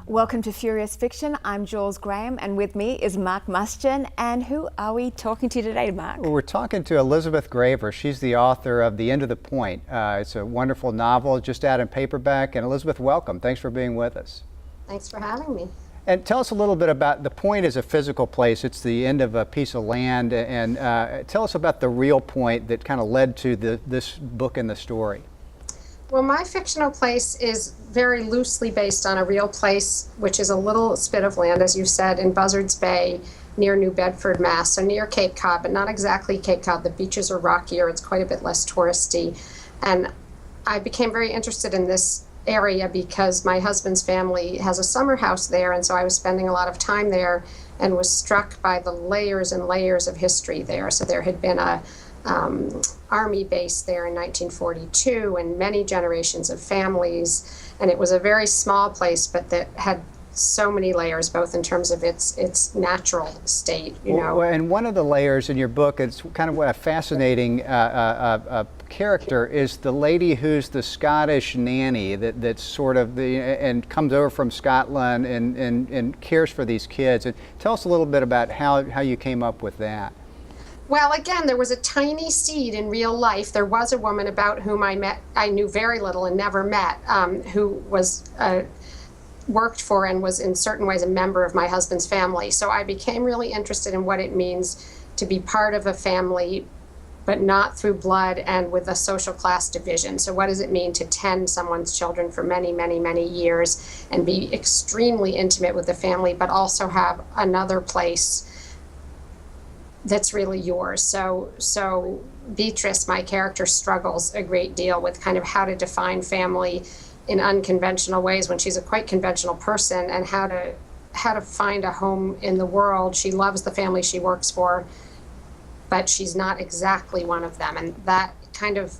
Welcome to Furious Fiction. I'm Jules Graham, and with me is Mark Mustian. And who are we talking to today, Mark? Well, we're talking to Elizabeth Graver. She's the author of The End of the Point. It's a wonderful novel, just out in paperback. And Elizabeth, welcome. Thanks for being with us. Thanks for having me. And tell us a little bit about, the point is a physical place. It's the end of a piece of land. And tell us about the real point that kind of led to this book and the story. Well, my fictional place is very loosely based on a real place, which is a little spit of land, as you said, in Buzzards Bay near New Bedford, Mass. So near Cape Cod, but not exactly Cape Cod. The beaches are rockier. It's quite a bit less touristy. And I became very interested in this area because my husband's family has a summer house there. And so I was spending a lot of time there and was struck by the layers and layers of history there. So there had been a army base there in 1942 and many generations of families, and it was a very small place but that had so many layers, both in terms of its natural state, you know. Well, and one of the layers in your book, it's kind of a fascinating character, is the lady who's the Scottish nanny that's sort of and comes over from Scotland and cares for these kids. And tell us a little bit about how you came up with that. Well, again, there was a tiny seed in real life. There was a woman about whom I knew very little and never met, who was worked for and was in certain ways a member of my husband's family. So I became really interested in what it means to be part of a family, but not through blood and with a social class division. So what does it mean to tend someone's children for many, many, many years and be extremely intimate with the family, but also have another place that's really yours. So Beatrice, my character, struggles a great deal with kind of how to define family in unconventional ways when she's a quite conventional person, and how to find a home in the world. She loves the family she works for, but she's not exactly one of them. And that kind of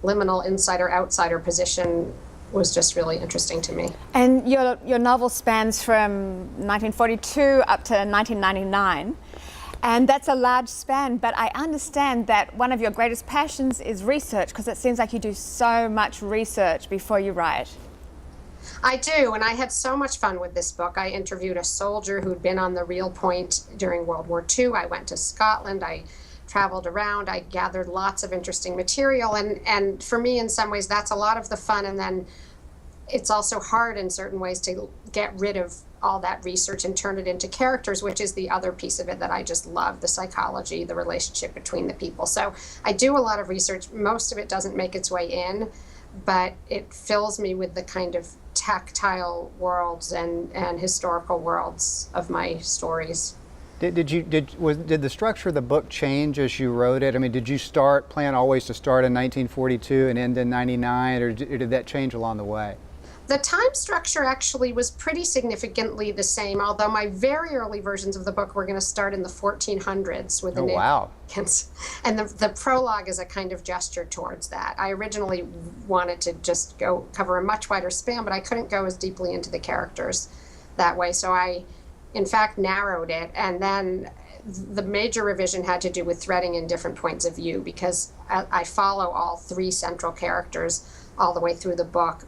liminal insider-outsider position was just really interesting to me. And your novel spans from 1942 up to 1999. And that's a large span, but I understand that one of your greatest passions is research, because it seems like you do so much research before you write. I do, and I had so much fun with this book. I interviewed a soldier who'd been on the real point during World War II. I went to Scotland. I traveled around. I gathered lots of interesting material, and for me, in some ways, that's a lot of the fun. And then it's also hard in certain ways to get rid of all that research and turn it into characters, which is the other piece of it that I just love, the psychology, the relationship between the people. So I do a lot of research. Most of it doesn't make its way in, but it fills me with the kind of tactile worlds and historical worlds of my stories. Did the structure of the book change as you wrote it? I mean, did you plan always to start in 1942 and end in 99, or did that change along the way? The time structure actually was pretty significantly the same, although my very early versions of the book were going to start in the 1400s with the Native Americans. And the prologue is a kind of gesture towards that. I originally wanted to just cover a much wider span, but I couldn't go as deeply into the characters that way. So I, in fact, narrowed it. And then the major revision had to do with threading in different points of view, because I follow all three central characters all the way through the book.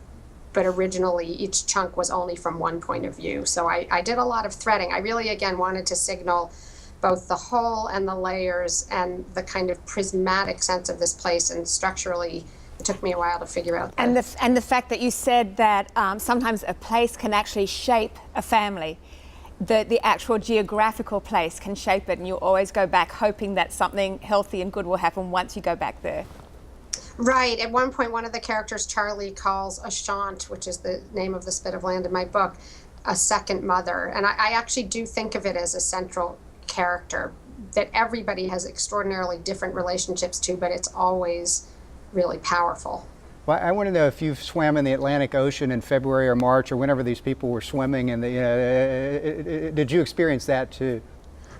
But originally each chunk was only from one point of view. So I did a lot of threading. I really, again, wanted to signal both the whole and the layers and the kind of prismatic sense of this place, and structurally it took me a while to figure out. And the fact that you said that sometimes a place can actually shape a family. The actual geographical place can shape it, and you always go back hoping that something healthy and good will happen once you go back there. Right. At one point, one of the characters, Charlie, calls Ashant, which is the name of the spit of land in my book, a second mother. And I actually do think of it as a central character that everybody has extraordinarily different relationships to, but it's always really powerful. Well, I want to know if you've swam in the Atlantic Ocean in February or March, or whenever these people were swimming, and did you experience that too?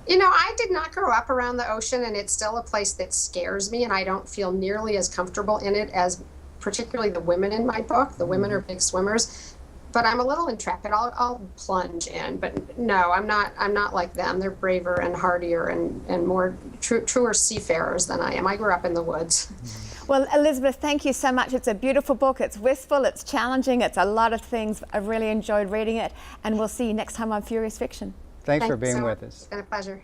You know, I did not grow up around the ocean, and it's still a place that scares me, and I don't feel nearly as comfortable in it as particularly the women in my book. The women are big swimmers. but I'm a little intrepid. I'll plunge in, but no, I'm not like them. They're braver and hardier and more truer seafarers than I am. I grew up in the woods. Well, Elizabeth, thank you so much. It's a beautiful book. It's wistful, it's challenging, it's a lot of things. I really enjoyed reading it, and we'll see you next time on Furious Fiction. Thanks for Thanks being so with much. us. It's been a pleasure.